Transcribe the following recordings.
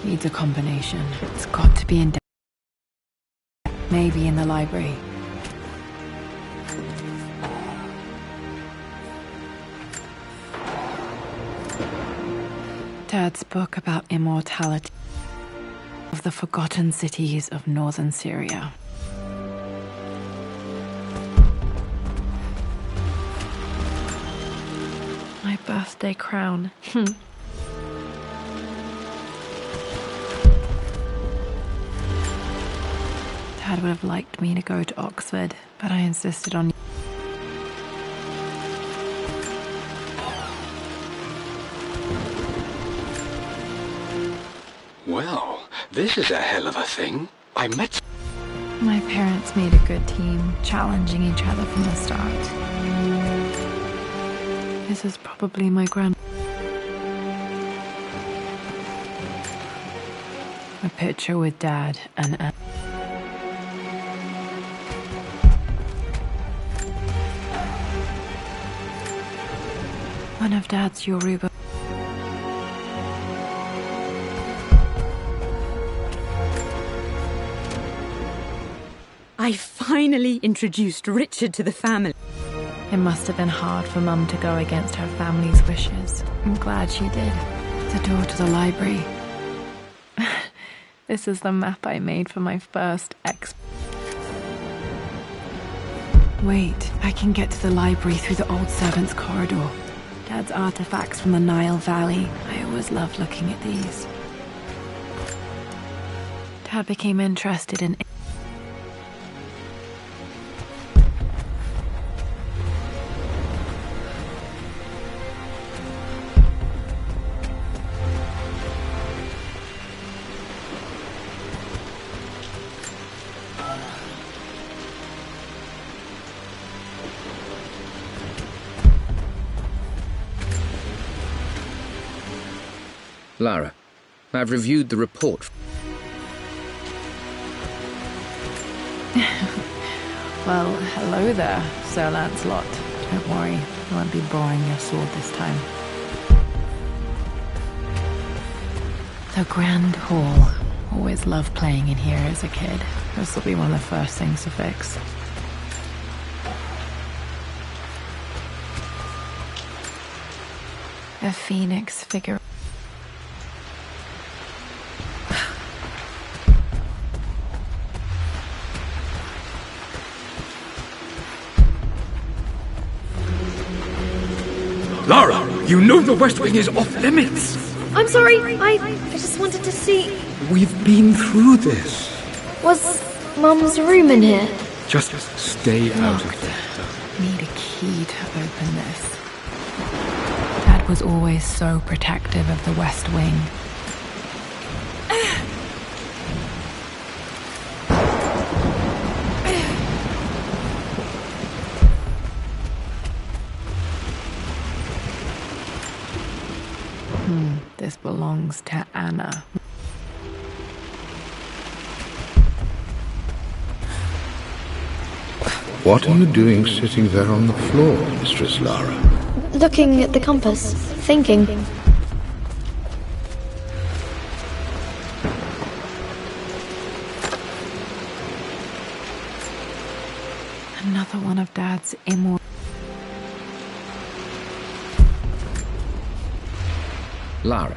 Needs a combination. It's got to be in maybe in the library. Dad's book about immortality of the forgotten cities of northern Syria. My birthday crown. Dad would have liked me to go to Oxford, but I insisted on. Well, this is a hell of a thing. I met... My parents made a good team, challenging each other from the start. This is probably my a picture with Dad and Anne. One of Dad's Yoruba. I finally introduced Richard to the family. It must have been hard for Mum to go against her family's wishes. I'm glad she did. The door to the library. This is the map I made for my first Wait, I can get to the library through the old servants' corridor. Dad's artifacts from the Nile Valley. I always loved looking at these. Dad became interested in Lara, I've reviewed the report. Well, hello there, Sir Lancelot. Don't worry, I won't be borrowing your sword this time. The Grand Hall. Always loved playing in here as a kid. This will be one of the first things to fix. A phoenix figure. Lara, you know the West Wing is off limits. I'm sorry, I just wanted to see... We've been through this. Was Mum's room in here? Just stay out of there. Need a key to open this. Dad was always so protective of the West Wing. This belongs to Anna. What are you doing sitting there on the floor, Mistress Lara? Looking at the compass, thinking. Another one of Dad's immortal. Lara.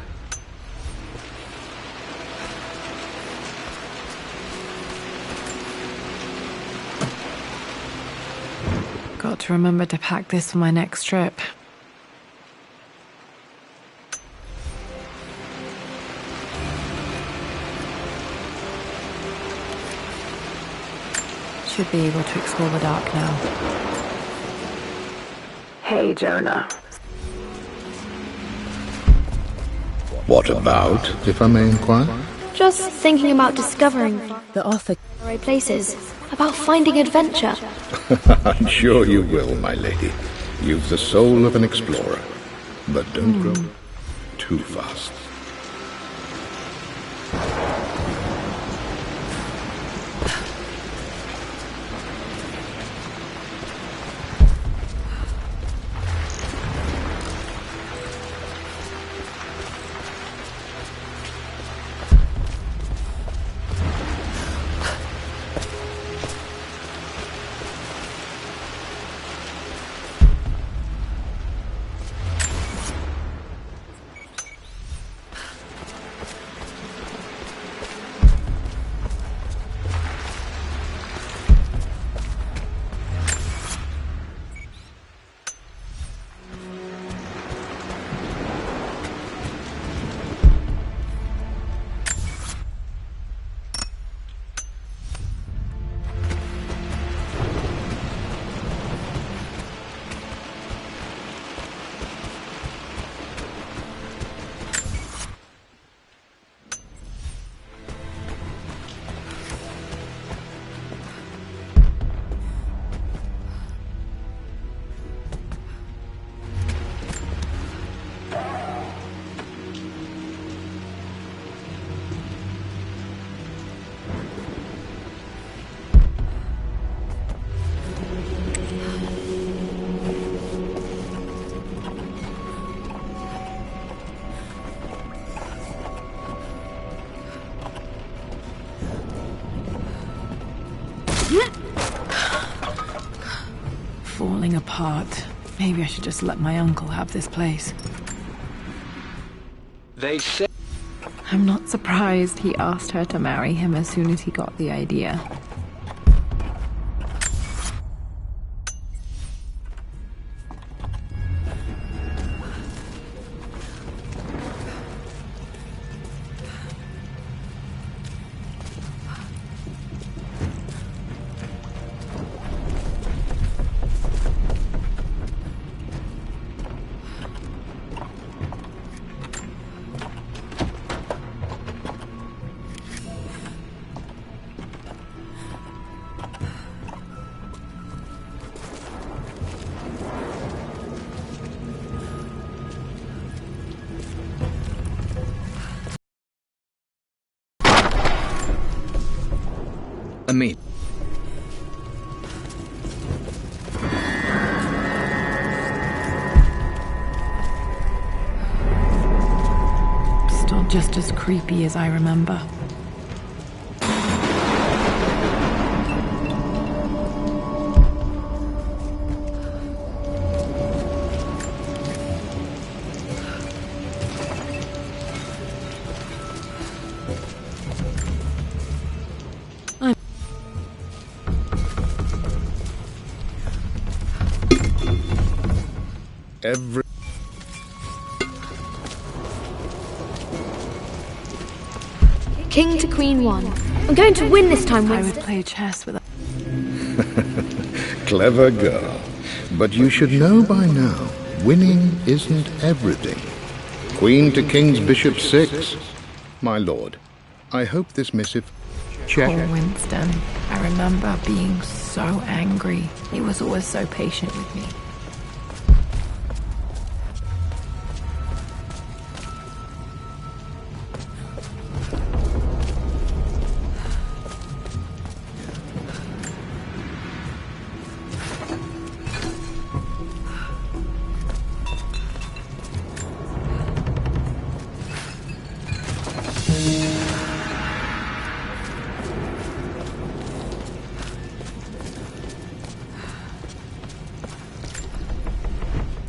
Got to remember to pack this for my next trip. Should be able to explore the dark now. Hey, Jonah. What about, if I may inquire? Just thinking about discovering The author. places, about finding adventure. I'm sure you will, my lady. You've the soul of an explorer. But don't grow too fast. falling apart. Maybe I should just let my uncle have this place. They say... I'm not surprised he asked her to marry him as soon as he got the idea. Amelia. Still just as creepy as I remember. Every... King to Queen 1. I'm going to win this time, I would Winston. play chess with her. Clever girl. But you should know by now, winning isn't everything. Queen to King's Bishop 6. My lord, I hope this missive... Check. Poor Winston. I remember being so angry. He was always so patient with me.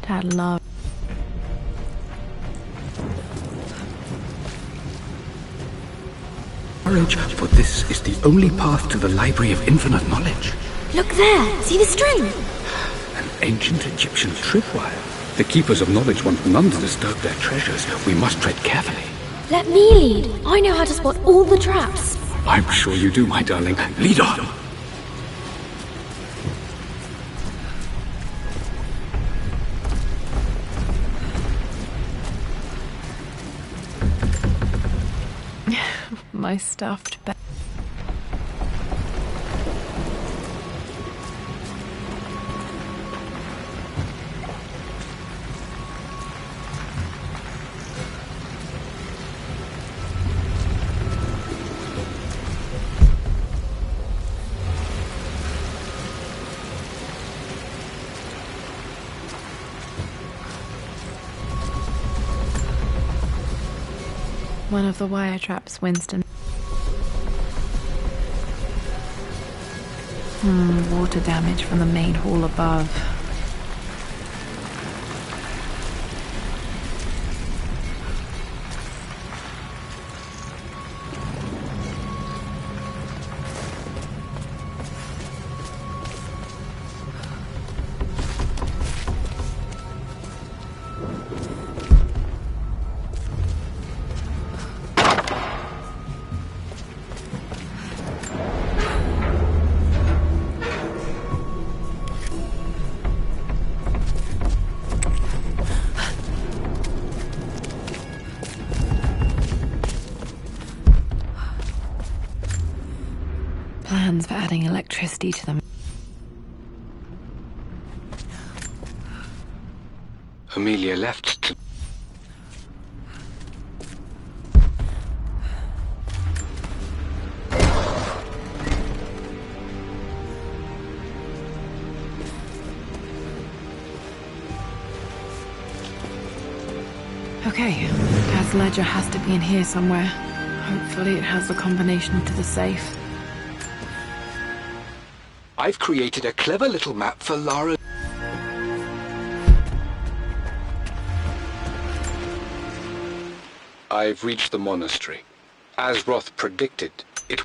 Dad loved. Courage, for this is the only path to the Library of Infinite Knowledge. Look there! See the string? An ancient Egyptian tripwire. The Keepers of Knowledge want none to disturb their treasures. We must tread carefully. Let me lead. I know how to spot all the traps. I'm sure you do, my darling. Lead on. My stuffed bed. One of the wire traps, Winston. Water damage from the main hall above. Plans for adding electricity to them. Amelia left to... Okay, Dad's ledger has to be in here somewhere. Hopefully it has the combination to the safe. I've created a clever little map for Lara. I've reached the monastery. As Roth predicted, it...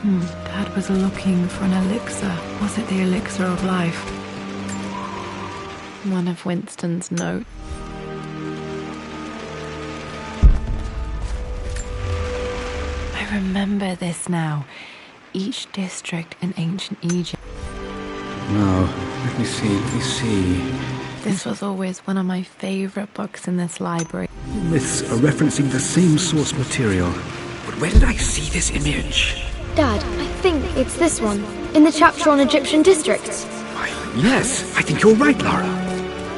Dad was looking for an elixir. Was it the elixir of life? One of Winston's notes. I remember this now. Each district in ancient Egypt. Now, let me see. This was always one of my favorite books in this library. Myths are referencing the same source material. But where did I see this image? Dad, I think it's this one, in the chapter on Egyptian districts. Why, yes, I think you're right, Lara.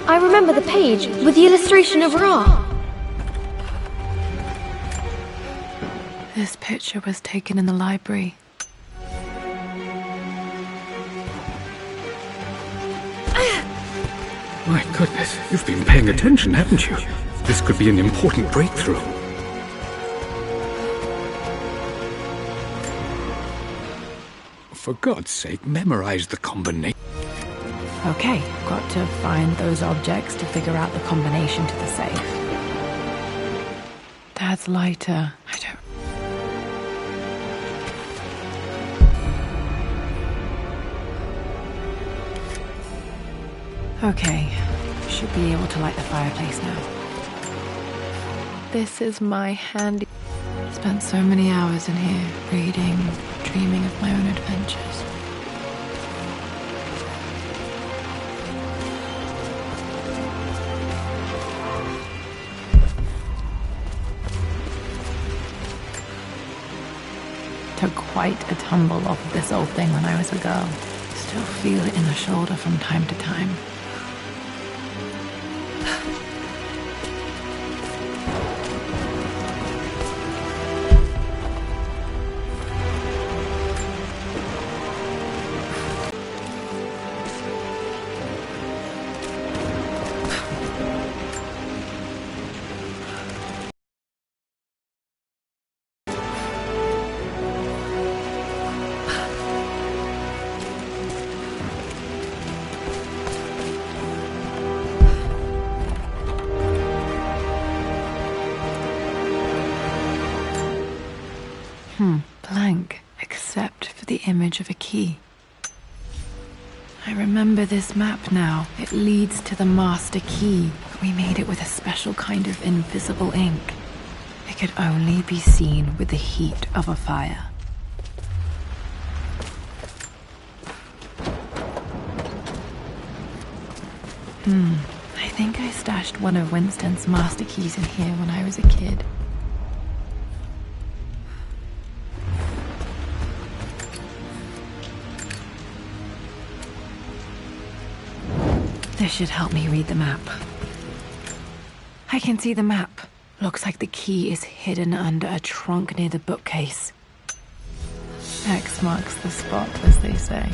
I remember the page with the illustration of Ra. This picture was taken in the library. My goodness, you've been paying attention, haven't you? This could be an important breakthrough. For God's sake, memorize the combination. Okay, got to find those objects to figure out the combination to the safe. Dad's lighter. I don't... Okay, should be able to light the fireplace now. This is my handy... Spent so many hours in here, reading, dreaming of my own adventures. Took quite a tumble off of this old thing when I was a girl. Still feel it in the shoulder from time to time. Blank, except for the image of a key. I remember this map now. It leads to the master key. We made it with a special kind of invisible ink. It could only be seen with the heat of a fire. I think I stashed one of Winston's master keys in here when I was a kid. This should help me read the map. I can see the map. Looks like the key is hidden under a trunk near the bookcase. X marks the spot, as they say.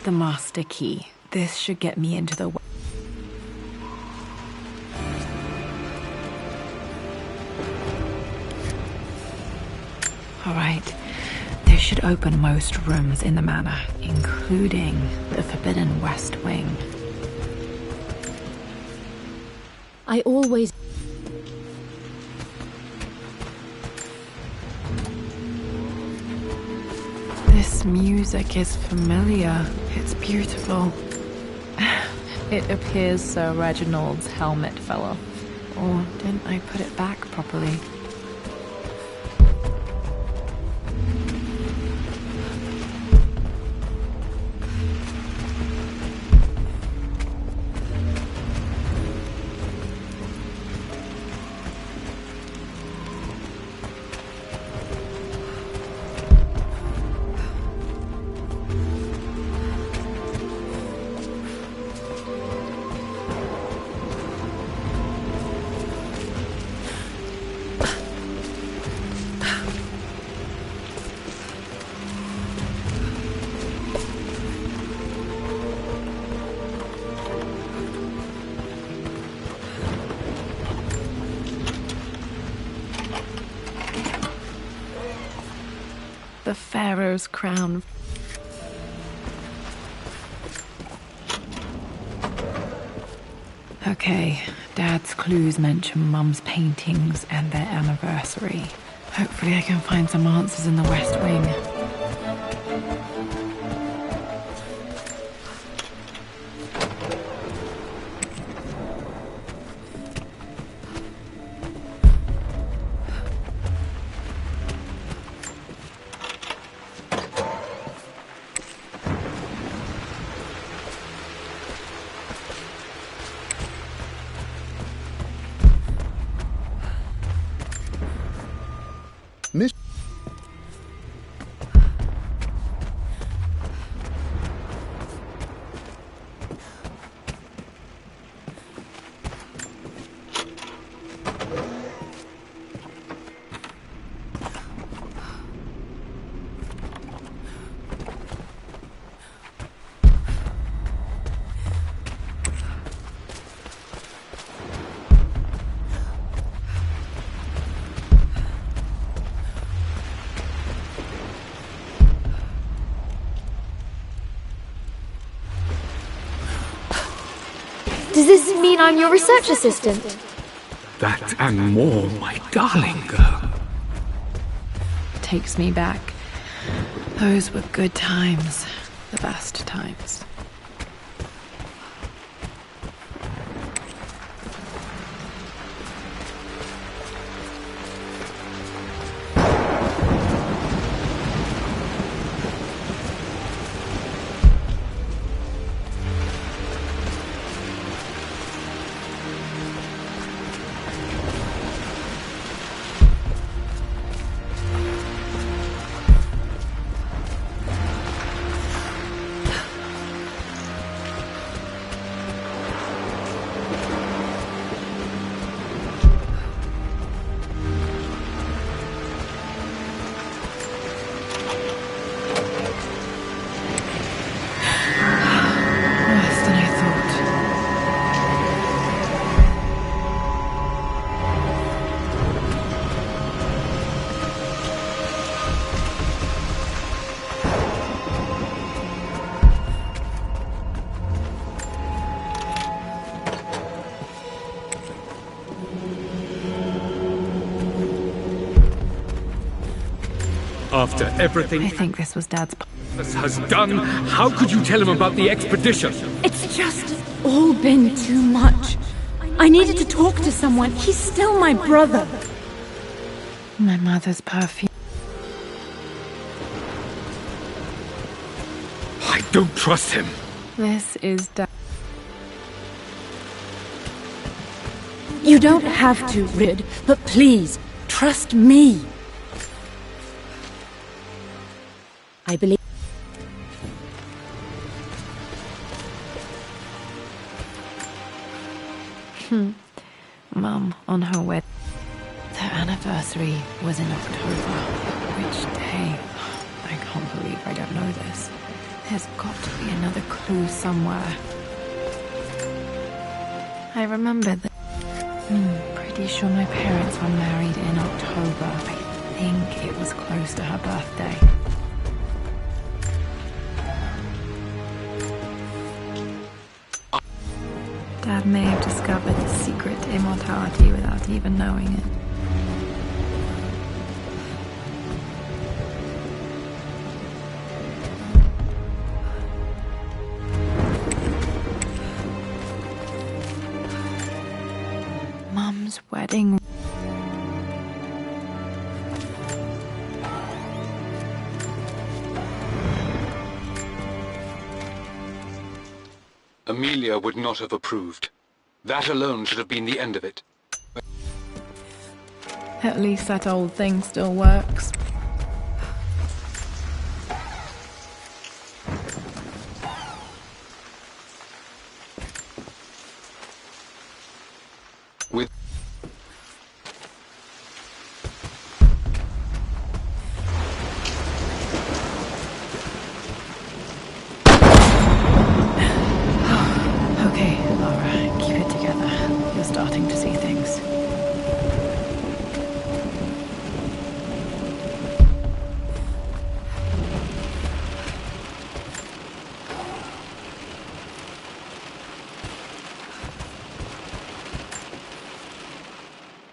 The master key. This should get me into the... Alright. This should open most rooms in the manor, including the Forbidden West Wing. I always... This music is familiar. It's beautiful. It appears Sir Reginald's helmet fell off. Or didn't I put it back properly? the Pharaoh's crown. Okay, Dad's clues mention Mum's paintings and their anniversary. Hopefully I can find some answers in the West Wing. Miss... Does this mean I'm your research assistant? That and more, my darling girl. Takes me back. Those were good times. The best times. Worse than I thought. After everything I think this was Dad's... has done, how could you tell him about the expedition? It's just all been too much. I needed to talk to someone. He's still my brother. My mother's perfume. I don't trust him. This is Dad. You don't have to, Rid, but please, trust me. I believe... Mum, on her wedding. Their anniversary was in October. Which day? I can't believe I don't know this. There's got to be another clue somewhere. I remember that. Pretty sure my parents were married in October. I think it was close to her birthday. Dad may have discovered the secret to immortality without even knowing it. Mum's wedding. Amelia would not have approved. That alone should have been the end of it. At least that old thing still works. With Okay, Laura, keep it together. You're starting to see things.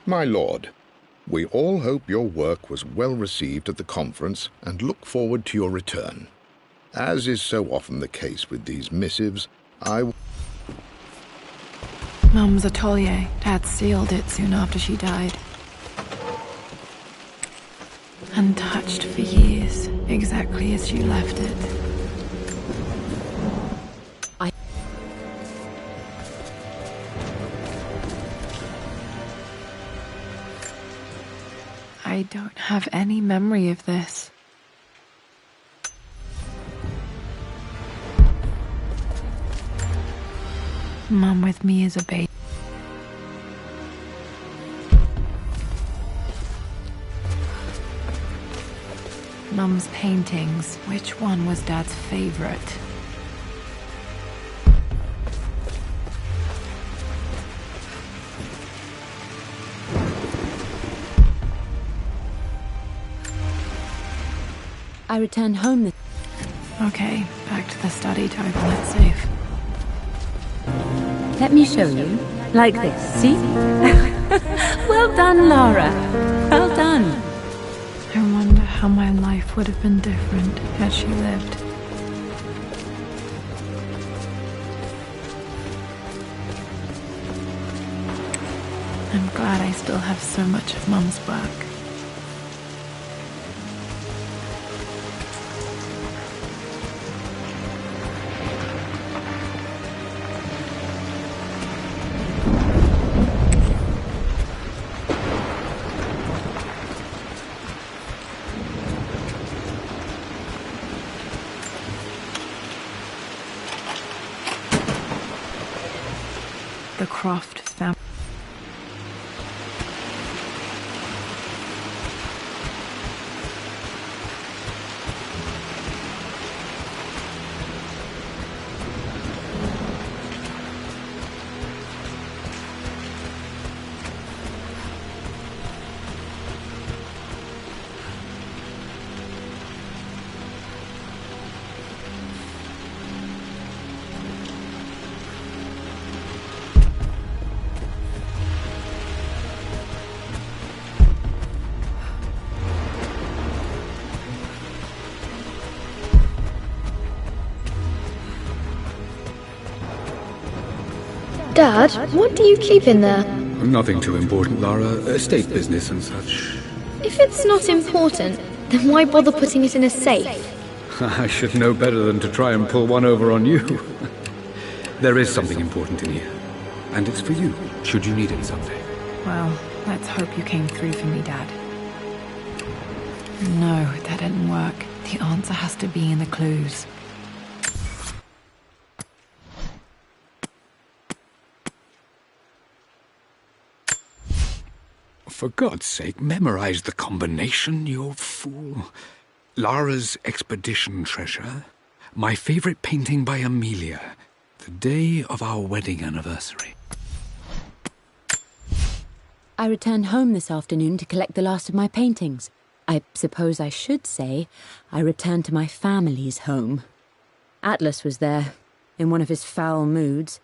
My lord, we all hope your work was well received at the conference and look forward to your return. As is so often the case with these missives, Mum's atelier. Dad sealed it soon after she died. Untouched for years, exactly as she left it. I don't have any memory of this. Mum with me as a baby. Mum's paintings. Which one was Dad's favorite? I returned home. Okay, back to the study to open that safe. Let me show you. Like this, see? Well done, Lara. Well done. I wonder how my life would have been different had she lived. I'm glad I still have so much of Mum's work. The Croft family. Dad, what do you keep in there? Nothing too important, Lara. Estate business and such. If it's not important, then why bother putting it in a safe? I should know better than to try and pull one over on you. There is something important in here. And it's for you, should you need it someday. Well, let's hope you came through for me, Dad. No, that didn't work. The answer has to be in the clues. For God's sake, memorize the combination, you fool. Lara's expedition treasure, my favorite painting by Amelia, the day of our wedding anniversary. I returned home this afternoon to collect the last of my paintings. I suppose I should say I returned to my family's home. Atlas was there, in one of his foul moods,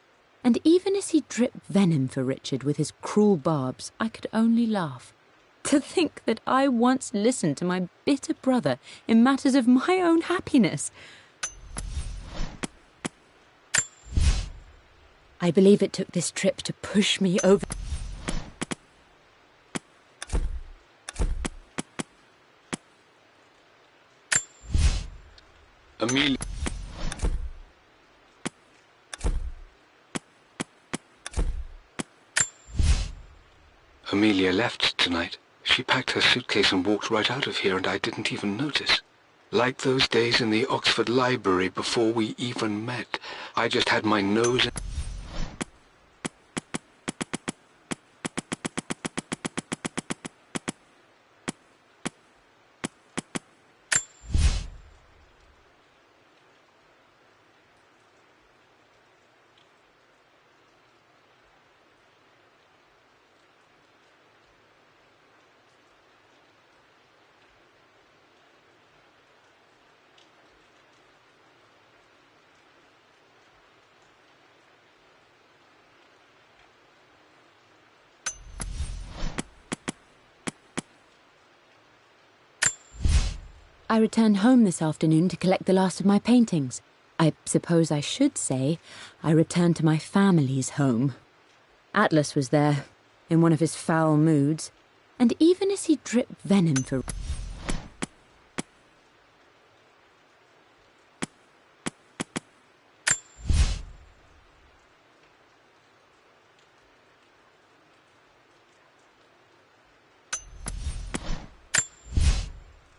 and even as he dripped venom for Richard with his cruel barbs, I could only laugh. To think that I once listened to my bitter brother in matters of my own happiness. I believe it took this trip to push me over. Amelia. Amelia left tonight. She packed her suitcase and walked right out of here, and I didn't even notice. Like those days in the Oxford Library before we even met. I just had my nose in... I returned home this afternoon to collect the last of my paintings. I suppose I should say I returned to my family's home. Atlas was there, in one of his foul moods, and even as he dripped venom for...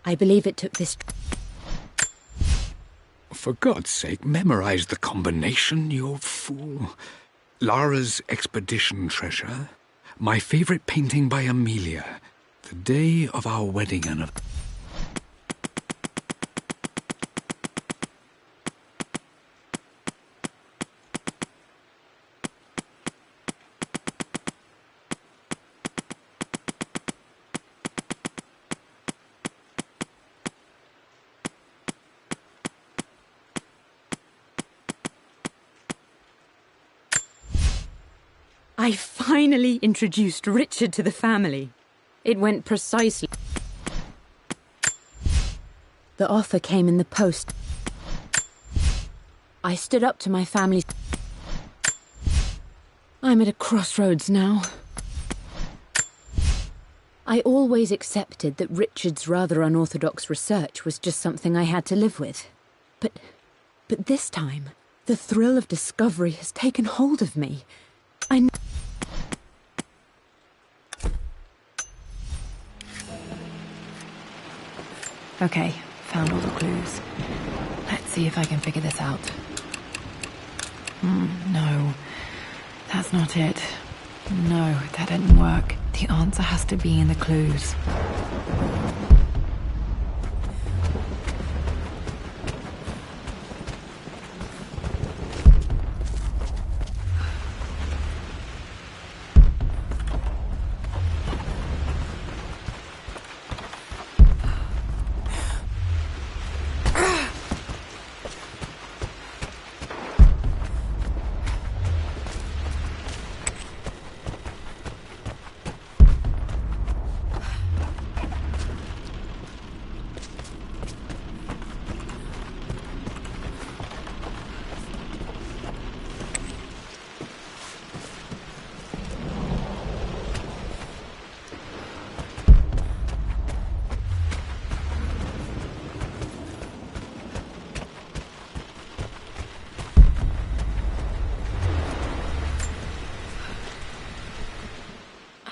I believe it took this... For God's sake, memorize the combination, you fool. Lara's expedition treasure, my favorite painting by Amelia, the day of our wedding anniversary. I finally introduced Richard to the family. It went precisely... The offer came in the post. I stood up to my family. I'm at a crossroads now. I always accepted that Richard's rather unorthodox research was just something I had to live with. But this time, the thrill of discovery has taken hold of me. Okay, found all the clues. Let's see if I can figure this out. No, that's not it. No, that didn't work. The answer has to be in the clues.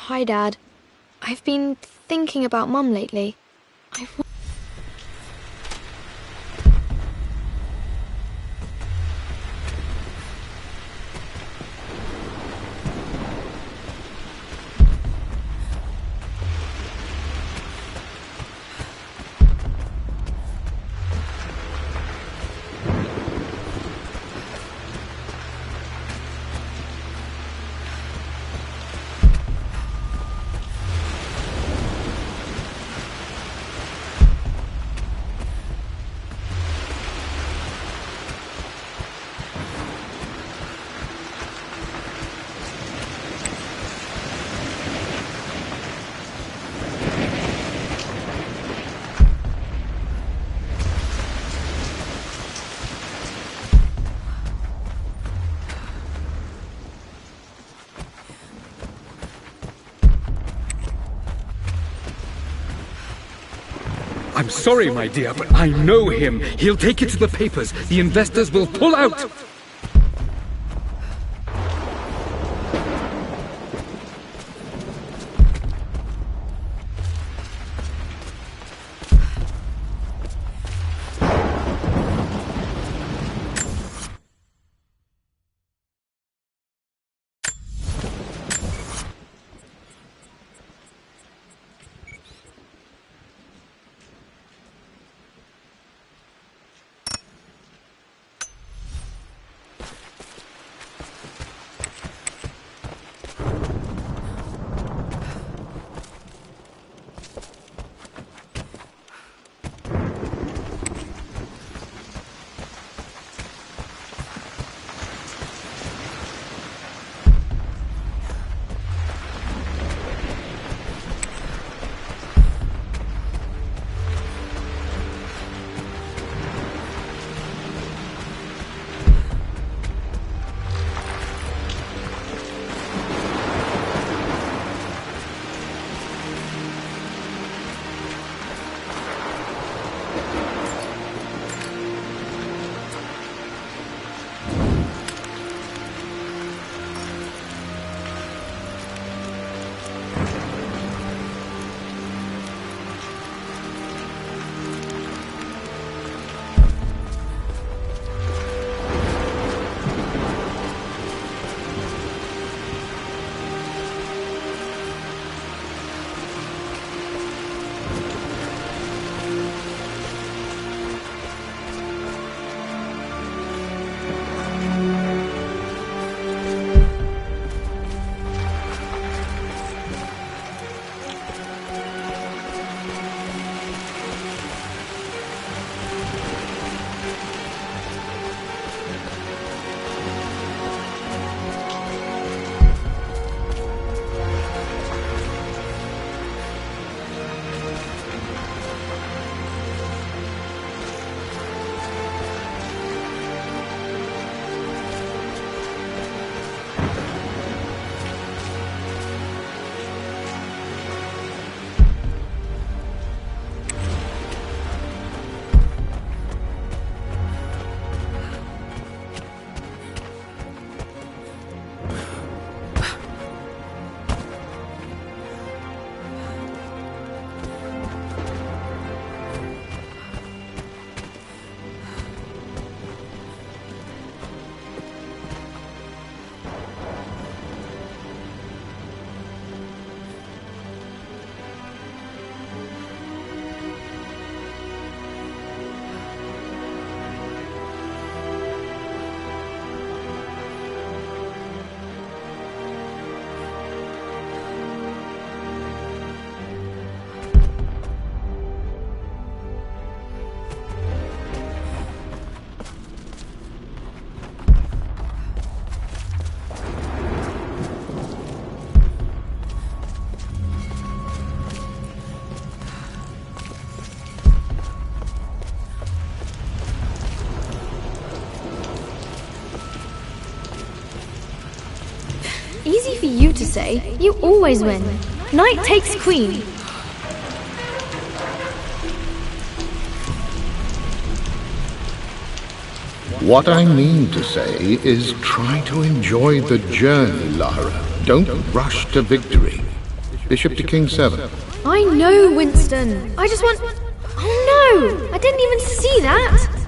Hi, Dad. I've been thinking about Mum lately. I'm sorry, my dear, but I know him. He'll take it to the papers. The investors will pull out. you to say. You always win. Knight takes queen. What I mean to say is try to enjoy the journey, Lara. Don't rush to victory. Bishop to king 7. I know, Winston. I just want... Oh no! I didn't even see that!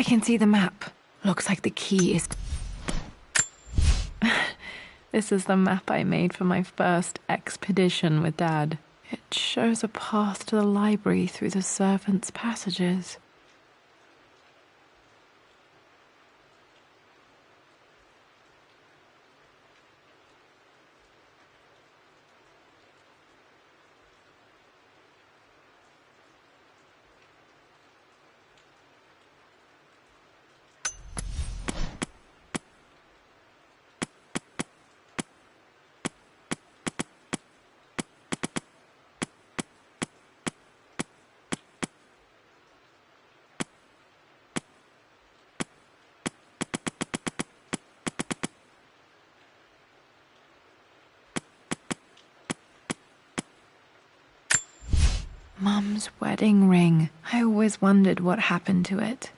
I can see the map. Looks like the key is... This is the map I made for my first expedition with Dad. It shows a path to the library through the servants' passages. Mum's wedding ring. I always wondered what happened to it.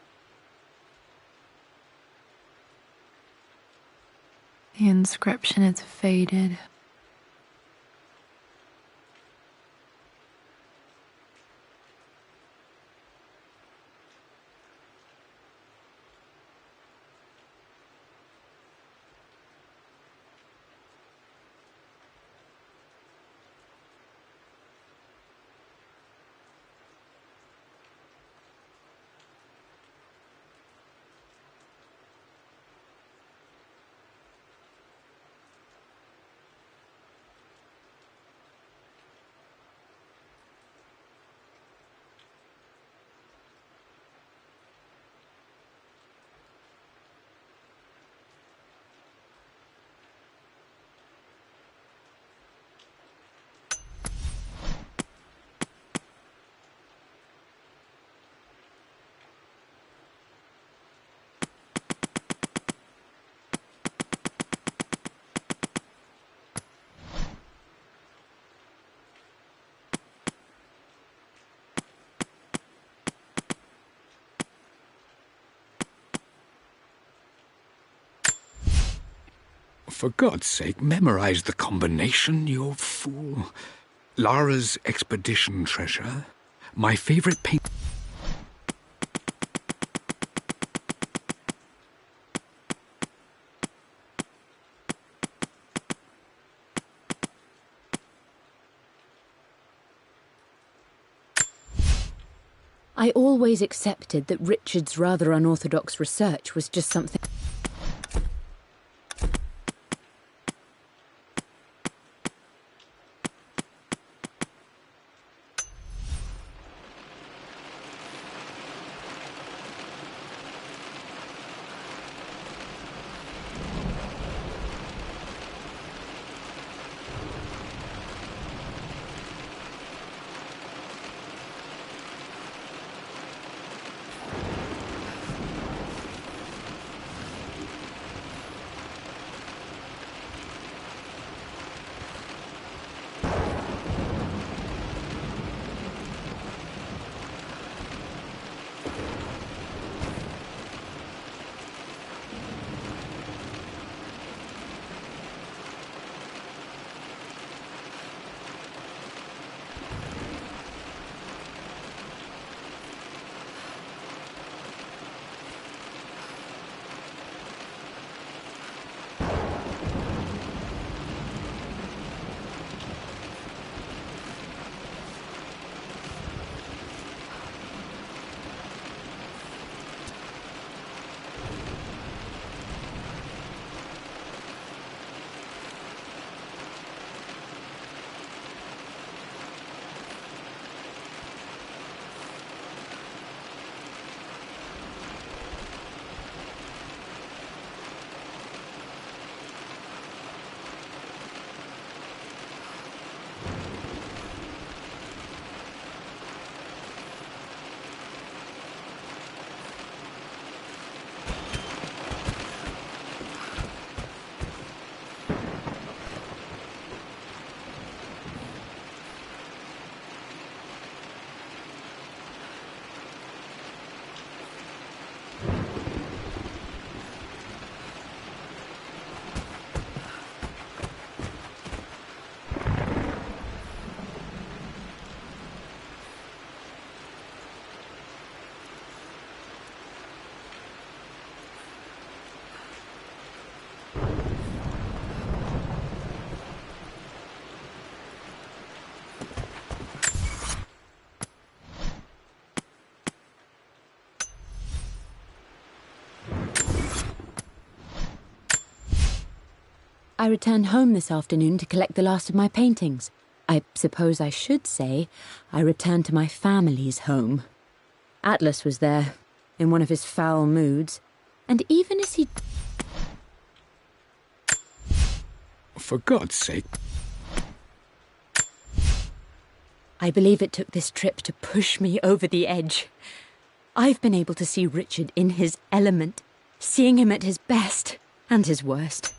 The inscription is faded. For God's sake, memorize the combination, you fool. Lara's expedition treasure. My favorite paint... I always accepted that Richard's rather unorthodox research was just something... I returned home this afternoon to collect the last of my paintings. I suppose I should say I returned to my family's home. Atlas was there, in one of his foul moods, and even as he... For God's sake... I believe it took this trip to push me over the edge. I've been able to see Richard in his element, seeing him at his best and his worst.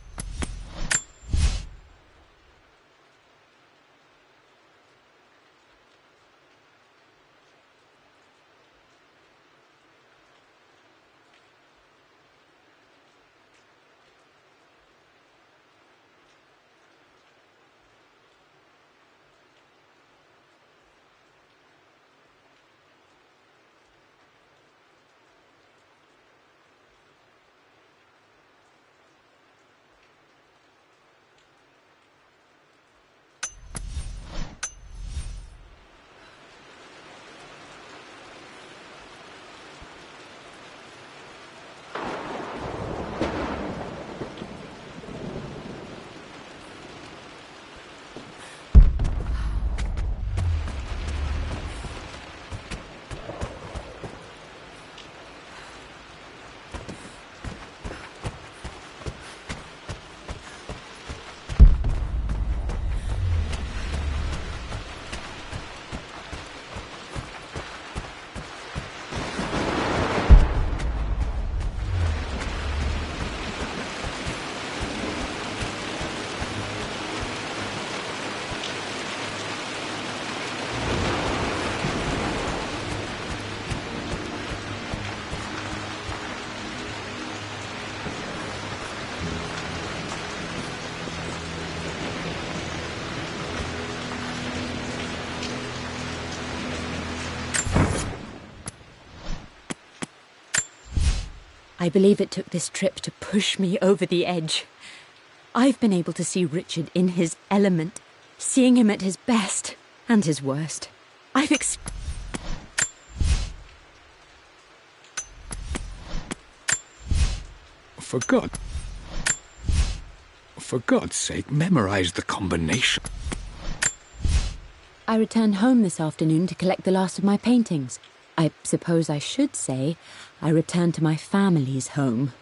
I believe it took this trip to push me over the edge. I've been able to see Richard in his element, seeing him at his best and his worst. For God's sake, memorize the combination. I returned home this afternoon to collect the last of my paintings. I suppose I should say I returned to my family's home.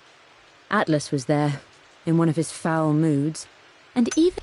Atlas was there, in one of his foul moods, and even...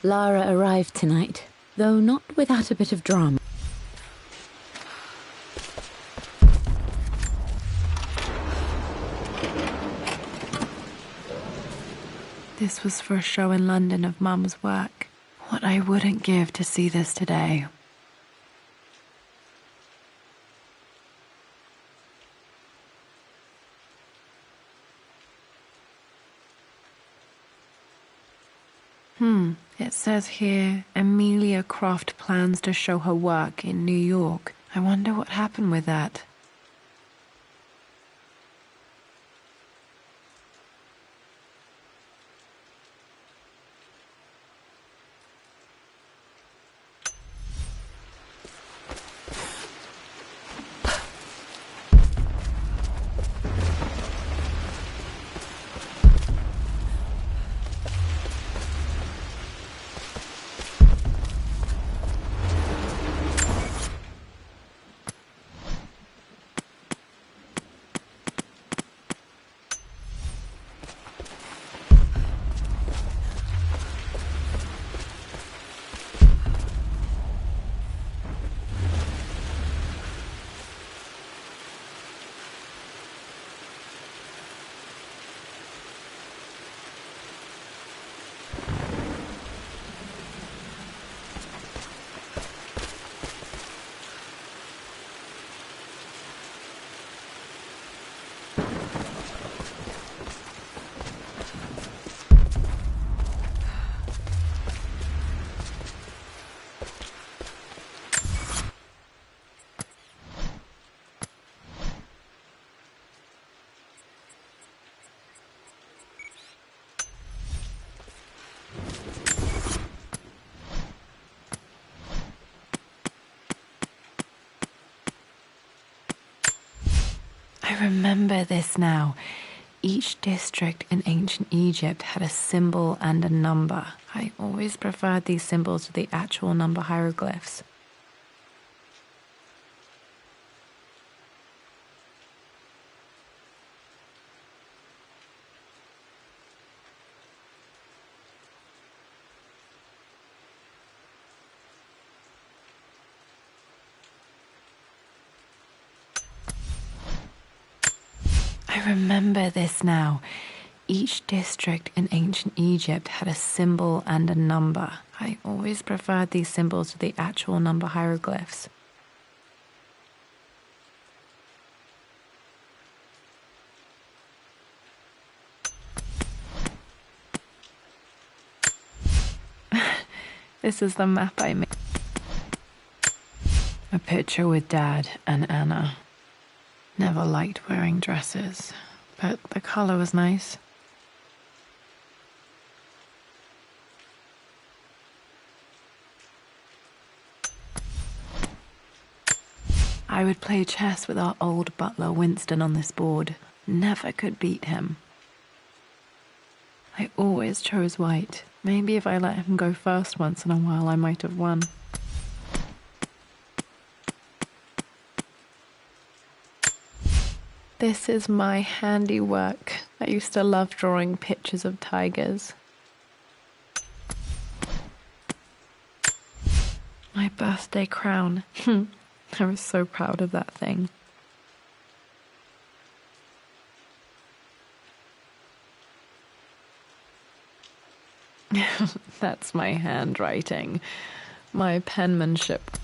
Lara arrived tonight, though not without a bit of drama. This was for a show in London of Mum's work. What I wouldn't give to see this today. It says here, Amelia Croft plans to show her work in New York. I wonder what happened with that. I remember this now. Each district in ancient Egypt had a symbol and a number. I always preferred these symbols to the actual number hieroglyphs. I remember this now. Each district in ancient Egypt had a symbol and a number. I always preferred these symbols to the actual number hieroglyphs. This is the map I made. A picture with Dad and Anna. Never liked wearing dresses, but the color was nice. I would play chess with our old butler Winston on this board. Never could beat him. I always chose white. Maybe if I let him go first once in a while, I might have won. This is my handiwork. I used to love drawing pictures of tigers. My birthday crown. I was so proud of that thing. That's my handwriting. My penmanship.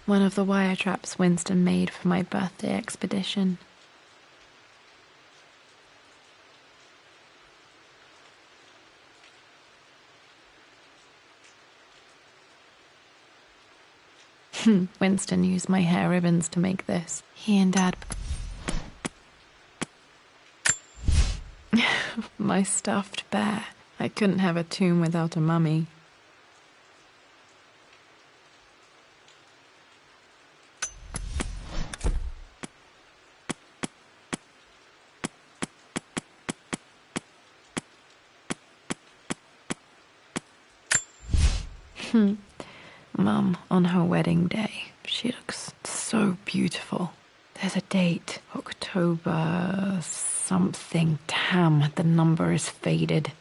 One of the wire traps Winston made for my birthday expedition. Winston used my hair ribbons to make this. He and Dad... My stuffed bear. I couldn't have a tomb without a mummy. Mum, on her wedding day, she looks so beautiful. There's a date, October something. Damn, the number is faded.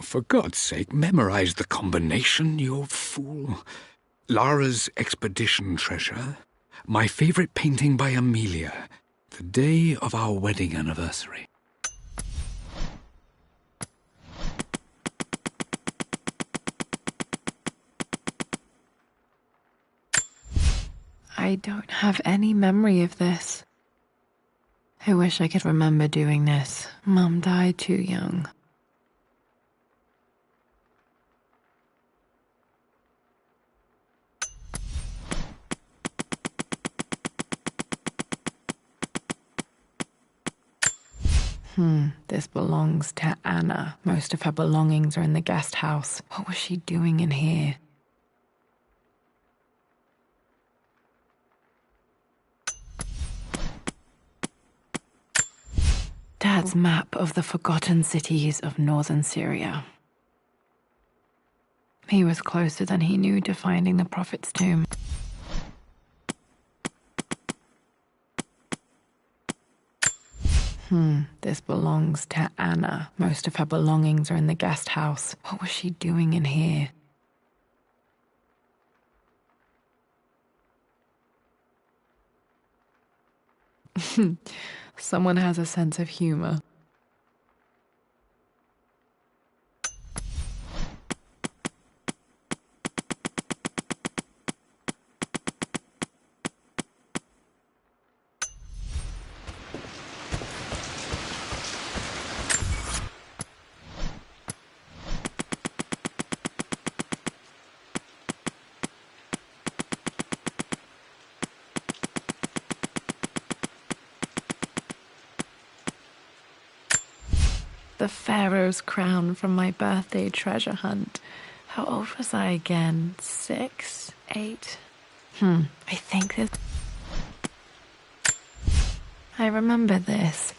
For God's sake, memorize the combination, you fool. Lara's expedition treasure, My favorite painting by Amelia, the day of our wedding anniversary. I don't have any memory of this. I wish I could remember doing this. Mum died too young. This belongs to Anna. Most of her belongings are in the guest house. What was she doing in here? Dad's map of the forgotten cities of northern Syria. He was closer than he knew to finding the Prophet's tomb. This belongs to Anna. Most of her belongings are in the guest house. What was she doing in here? Someone has a sense of humor. The Pharaoh's crown from my birthday treasure hunt. How old was I again? 6? 8? I think this... I remember this.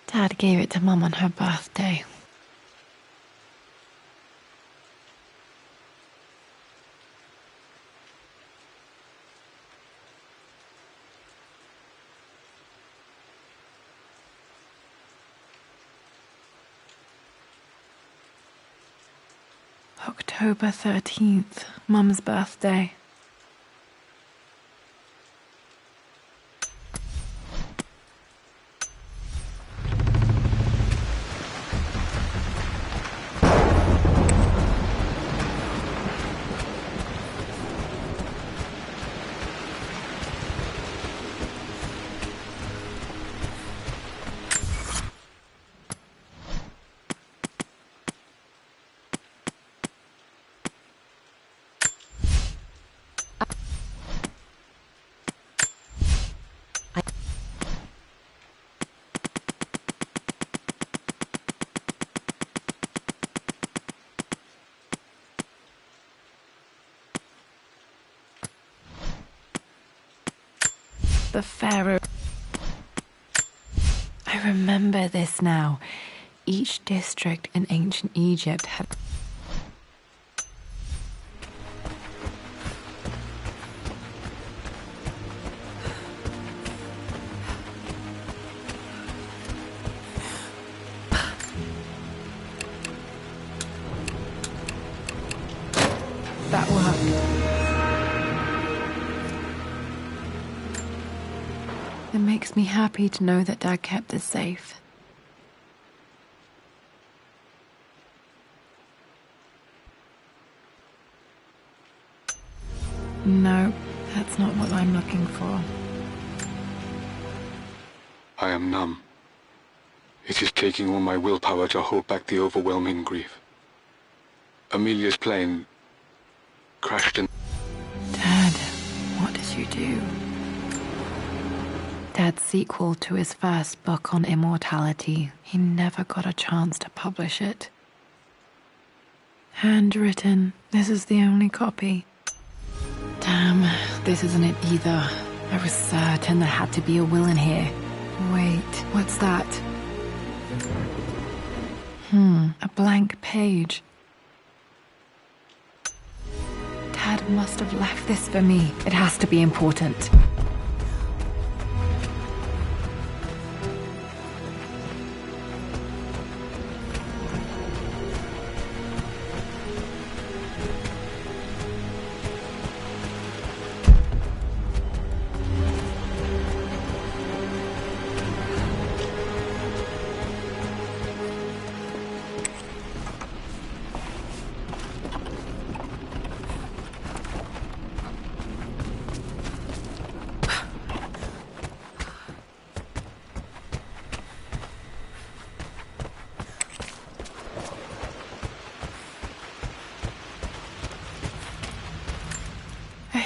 Dad gave it to Mum on her birthday. October 13th, Mum's birthday. The Pharaoh. I remember this now. Each district in ancient Egypt had... That worked. It makes me happy to know that Dad kept this safe. No, that's not what I'm looking for. I am numb. It is taking all my willpower to hold back the overwhelming grief. Amelia's plane crashed in... Dad, what did you do? Dad's sequel to his first book on immortality. He never got a chance to publish it. Handwritten. This is the only copy. Damn, this isn't it either. I was certain there had to be a will in here. Wait, what's that? A blank page. Dad must have left this for me. It has to be important.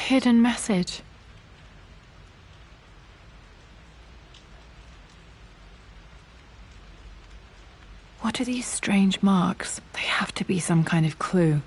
hidden message. What are these strange marks? They have to be some kind of clue.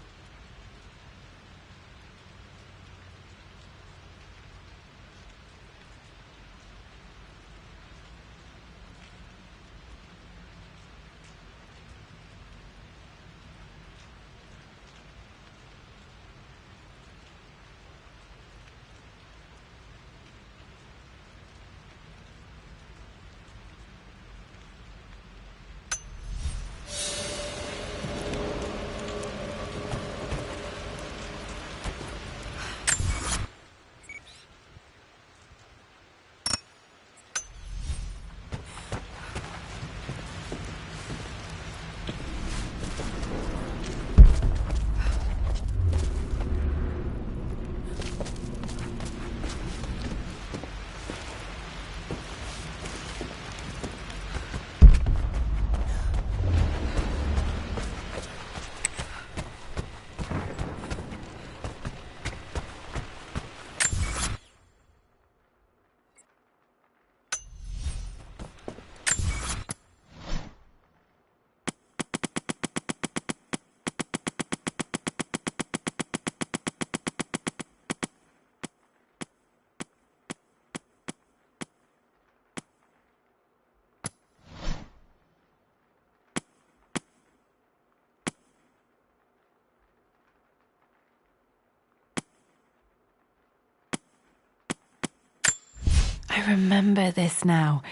I remember this now.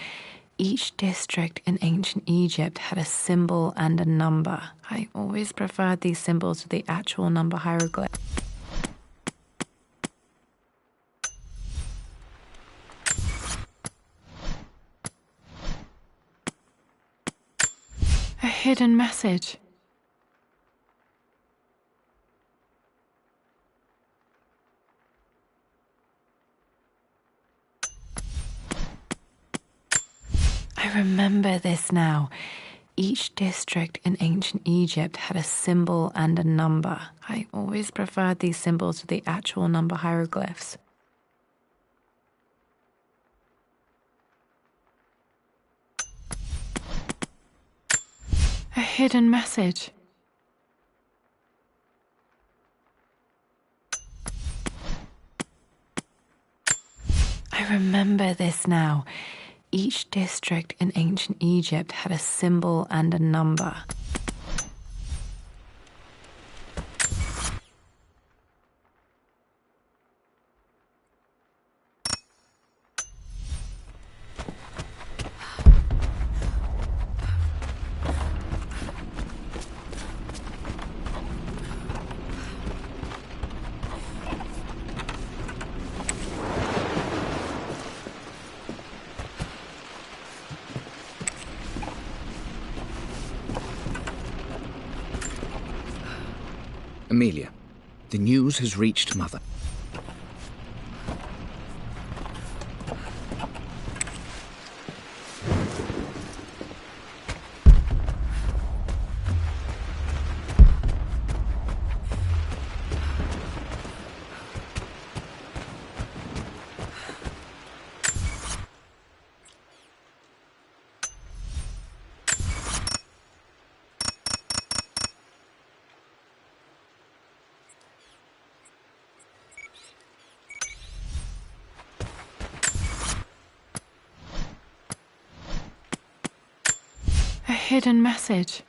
Each district in ancient Egypt had a symbol and a number. I always preferred these symbols to the actual number hieroglyph. A hidden message. I remember this now. Each district in ancient Egypt had a symbol and a number. I always preferred these symbols to the actual number hieroglyphs. A hidden message. I remember this now. Each district in ancient Egypt had a symbol and a number. Amelia, the news has reached Mother. A hidden message.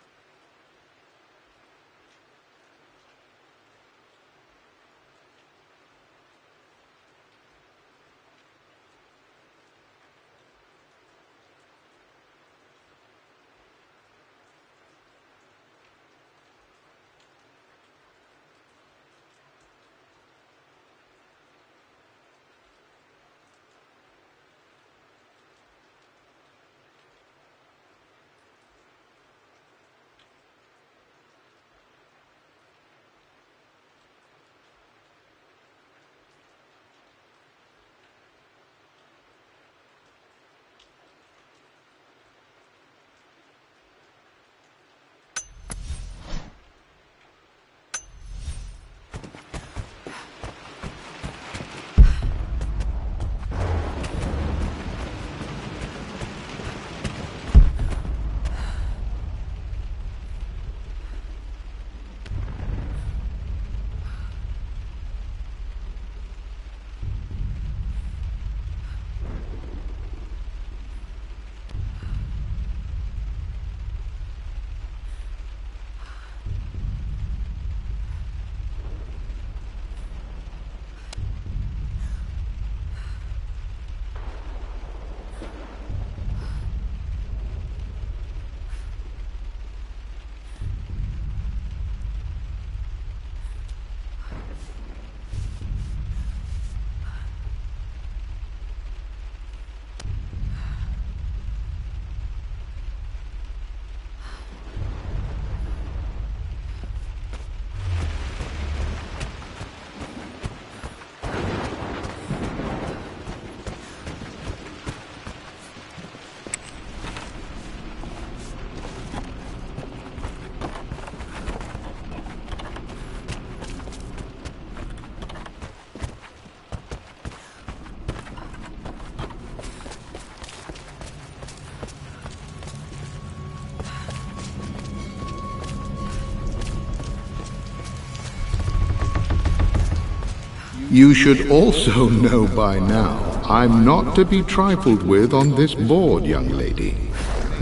You should also know by now, I'm not to be trifled with on this board, young lady.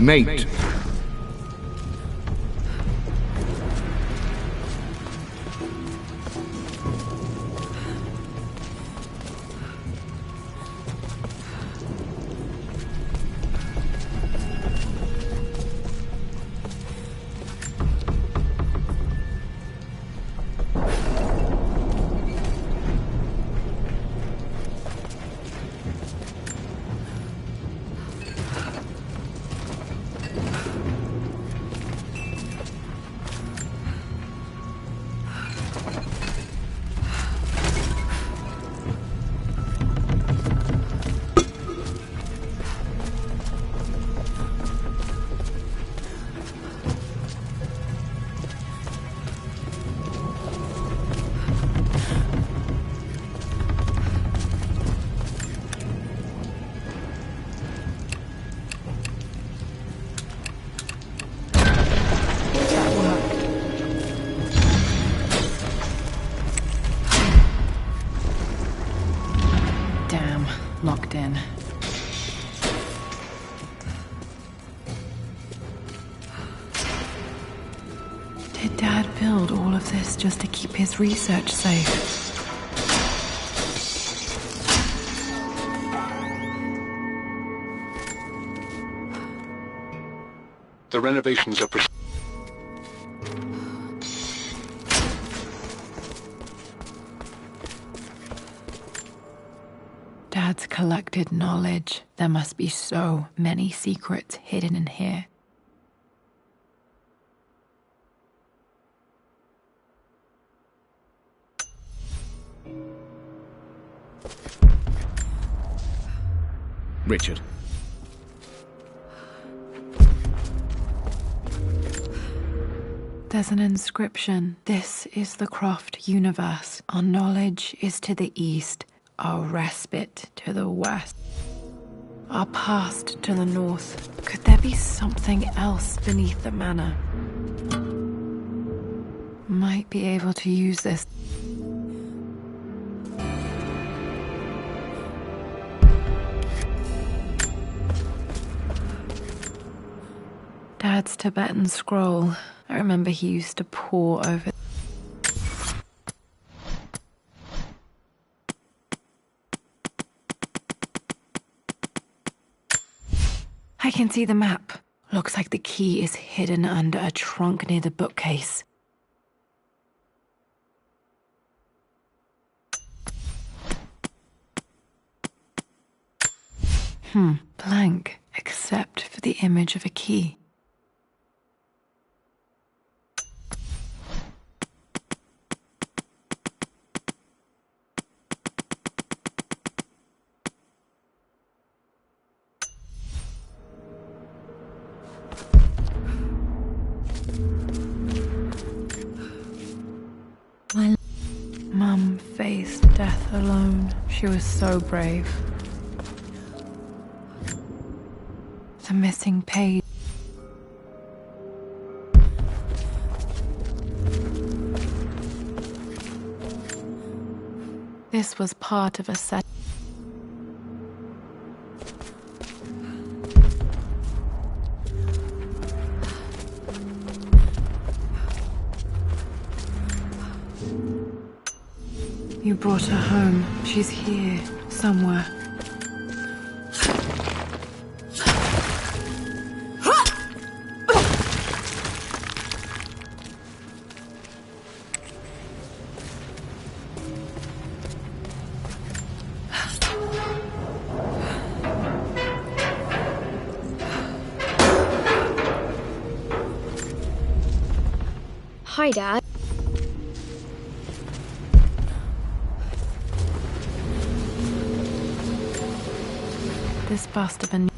Mate. Locked in. Did Dad build all of this just to keep his research safe? The renovations are Dad's collected knowledge. There must be so many secrets hidden in here. Richard. There's an inscription. This is the Croft universe. Our knowledge is to the east, our respite to the west, our past to the north. Could there be something else beneath the manor? Might be able to use this. Dad's Tibetan scroll. I remember he used to pore over. I can see the map. Looks like the key is hidden under a trunk near the bookcase. Blank, except for the image of a key. Mum faced death alone. She was so brave. The missing page. This was part of a set. You brought her home. She's here, somewhere. Hi, Dad. This must have been.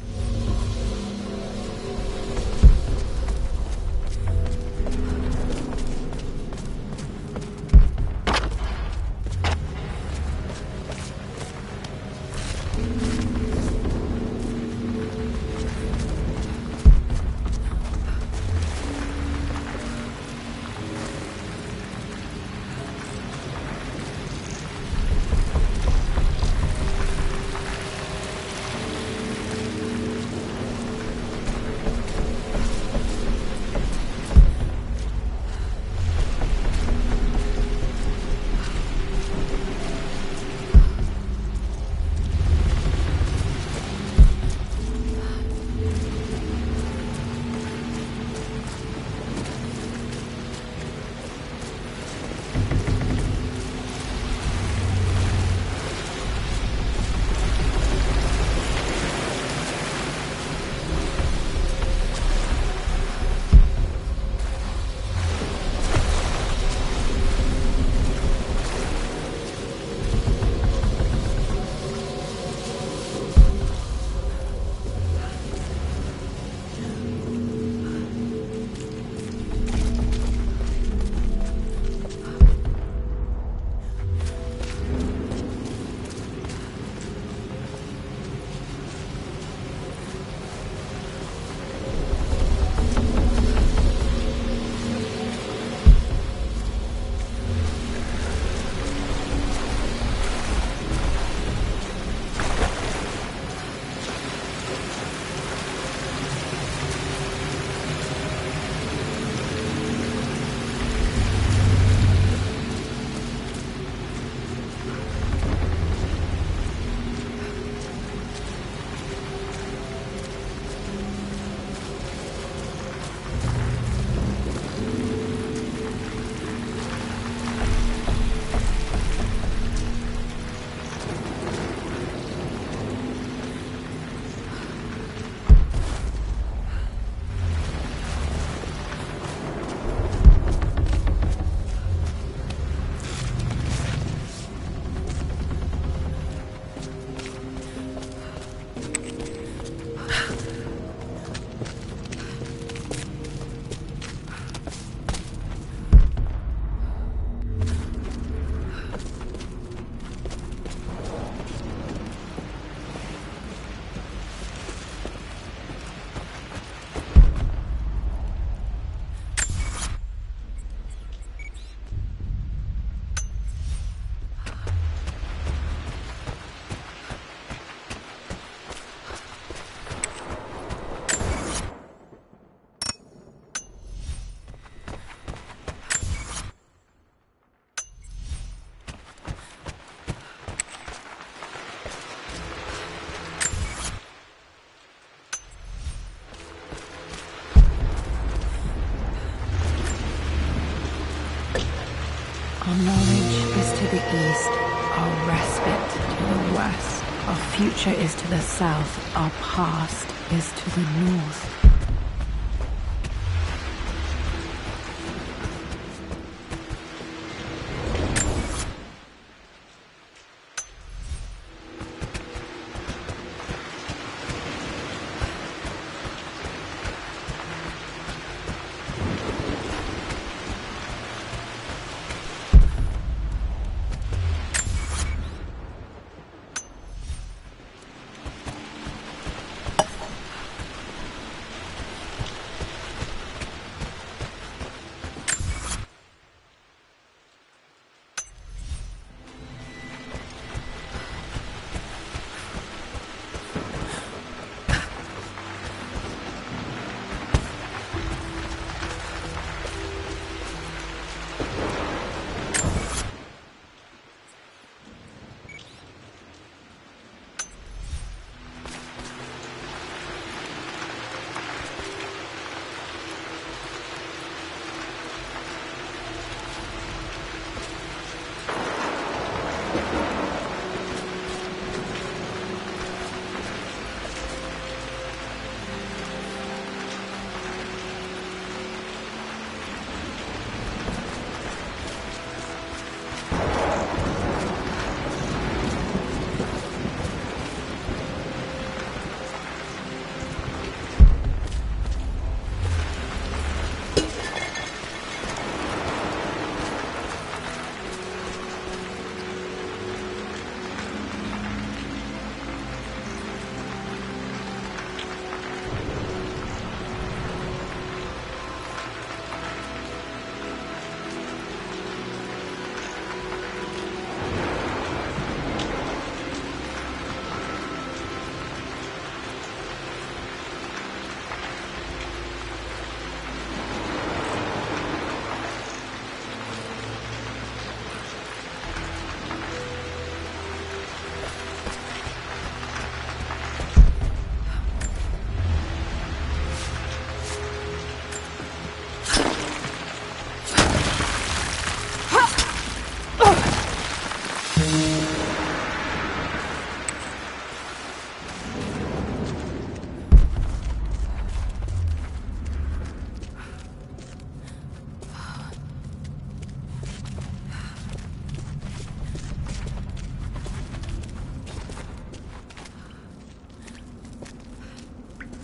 Our knowledge is to the east, our respite to the west. Our future is to the south, our past is to the north.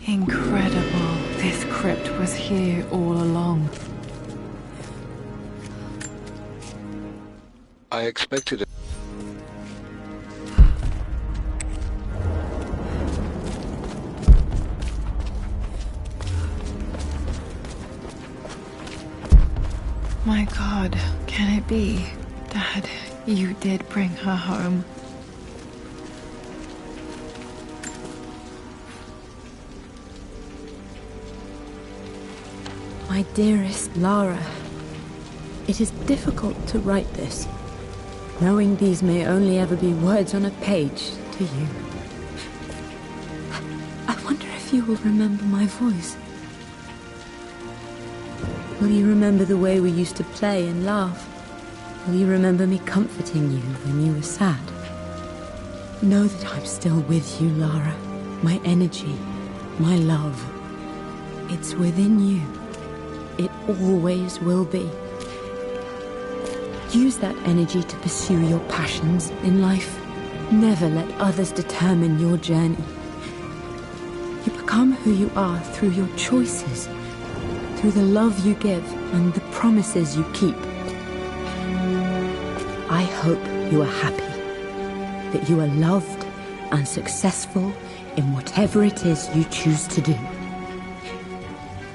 Incredible. This crypt was here all along. I expected it. My God, can it be? Dad, you did bring her home. My dearest Lara, it is difficult to write this, knowing these may only ever be words on a page to you. I wonder if you will remember my voice. Will you remember the way we used to play and laugh? Will you remember me comforting you when you were sad? Know that I'm still with you, Lara. My energy, my love. It's within you. It always will be. Use that energy to pursue your passions in life. Never let others determine your journey. You become who you are through your choices, through the love you give and the promises you keep. I hope you are happy, that you are loved and successful in whatever it is you choose to do.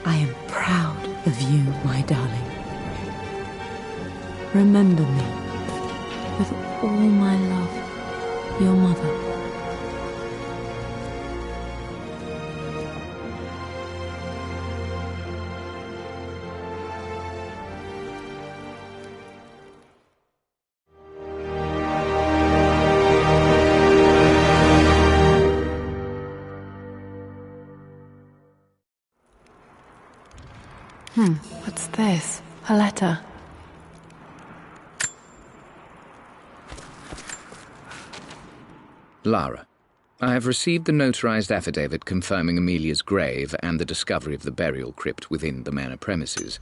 I am proud of you, my darling. Remember me, with all my love, your mother. What's this? A letter. Lara, I have received the notarized affidavit confirming Amelia's grave and the discovery of the burial crypt within the manor premises.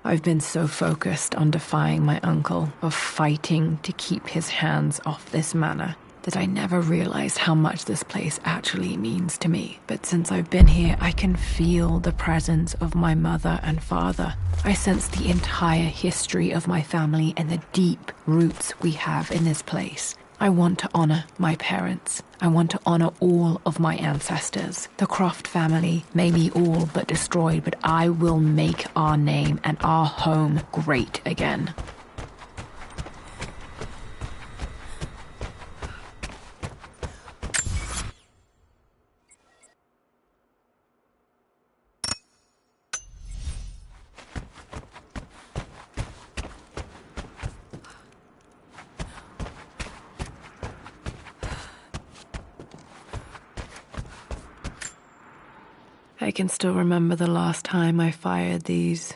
I've been so focused on defying my uncle, of fighting to keep his hands off this manor, that I never realized how much this place actually means to me. But since I've been here, I can feel the presence of my mother and father. I sense the entire history of my family and the deep roots we have in this place. I want to honor my parents. I want to honor all of my ancestors. The Croft family may be all but destroyed, but I will make our name and our home great again. I can still remember the last time I fired these.